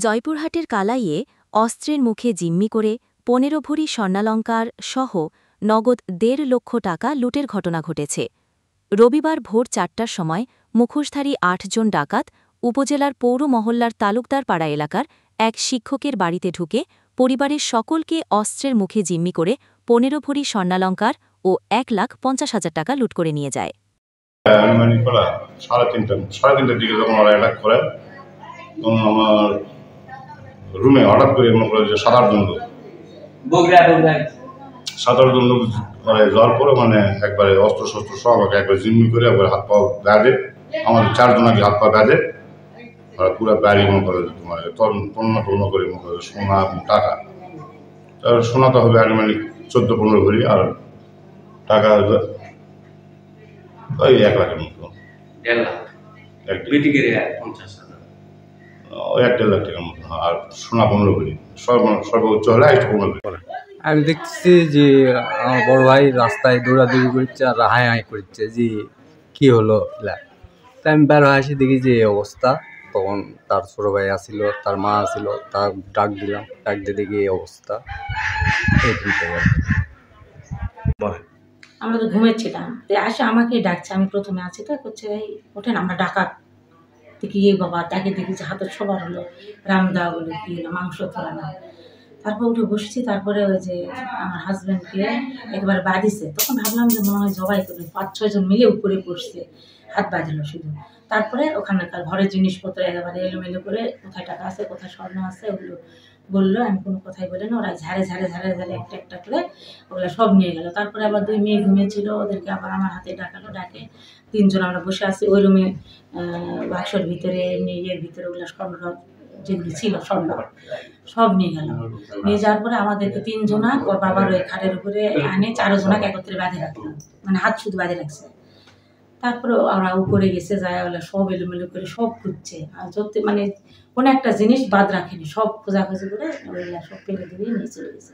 জয়পুরহাটের কালাইয়ে অস্ত্রের মুখে জিম্মি করে ১৫ ভরি স্বর্ণালঙ্কার সহ নগদ ১.৫ লক্ষ টাকা লুটের ঘটনা ঘটেছে। রবিবার ভোর ৪টার সময় মুখোশধারী ৮ জন ডাকাত উপজেলার পৌর মহল্লার তালুকদার পাড়া এলাকার এক শিক্ষকের বাড়িতে ঢুকে পরিবারের সকলকে অস্ত্রের মুখে জিম্মি করে ১৫ ভরি স্বর্ণালঙ্কার ও ১,৫০,০০০ টাকা লুট করে নিয়ে যায়। সাড়ে তিনটার দিকে যখন ওরা অ্যাটাক করে তখন আমার রুমে হঠাৎ করে মনে করে যে ৭-৮ জন লোক যাওয়ার পরে মানে একবারে অস্ত্র শস্ত্র সব একবার জিম্মি করে একবার হাত পা গাঁদে আমাদের ৪ জন আগে হাত পা গাঁদে ওরা পুরো গাড়ি মনে করে তোমার তন্ন করে মনে করে সোনা টাকা। তারপর সোনা তো হবে আনুমানিক ১৪-১৫ ভরি আর টাকা ওই ১ লাখের মতো, ১-১.৫ লাখ টাকার মতো। আর সোনা ১৫ ভরি, সর্বোচ্চ হলে ১৫ ভরি। আমি দেখতেছি যে আমার বড় ভাই রাস্তায় দৌড়াদৌড়ি করছে আর হাই হাই করছে যে কি হলো। তাই আমি বের হয়ে আসি, দেখি যে অবস্থা। তখন তার ছোট ভাই আসছিল, তার মা আসছিল, তার ডাক দিলাম, ডাক দিয়ে দেখি এই অবস্থা। আমরা তো ঘুমেছিলাম, আসে আমাকে ডাকছে, আমি প্রথমে আছি তো, করছে এই ওঠেন আমরা ডাকাত। দেখি এই বাবা, তাকে দেখি যে হাতের সবার হলো রামদা বলে কি হলো মাংস তোলা না। তারপর উঠে বসছি, তারপরে ওই যে আমার হাজব্যান্ডকে একবারে বাঁধিছে। তখন ভাবলাম যে মনে হয় জবাই করবে, ৫-৬ জন মিলে উপরে পড়ছে, হাত বাঁধলো শুধু। তারপরে ওখানকার ঘরের জিনিসপত্র একেবারে এলোমেলো করে কোথায় টাকা আছে কোথায় স্বর্ণ আছে ওগুলো বললো। আমি কোনো কথাই বলি না, ওরা ঝাড়ে একটা একটা করে ওগুলো সব নিয়ে গেল। তারপরে আবার 2 মেয়ে ঘুমিয়েছিল, ওদেরকে আবার আমার হাতে ডাকালো, ডাকে 3 জন আমরা বসে আছি ওই রুমে। বাক্সর ভিতরে এমনি ইয়ের ভিতরে ওগুলো স্বর্ণ যেগুলি ছিল স্বর্ণ সব নিয়ে গেল। নিয়ে যাওয়ার পরে আমাদেরকে 3 জনা ওর বাবার ওই খাটের উপরে আনে 4 জনাকে একত্রে বাঁধে রাখলো, মানে হাত শুধু বাঁধে রাখছে। তারপরে ওরা উপরে গেছে, যায় ওগুলো সব এলোমেলো করে সব খুঁজছে, আর যত মানে কোনো একটা জিনিস বাদ রাখেনি, সব খোঁজাখুঁজি করে ওগুলো সব ফেলে দিয়ে নিয়ে চলে গেছে।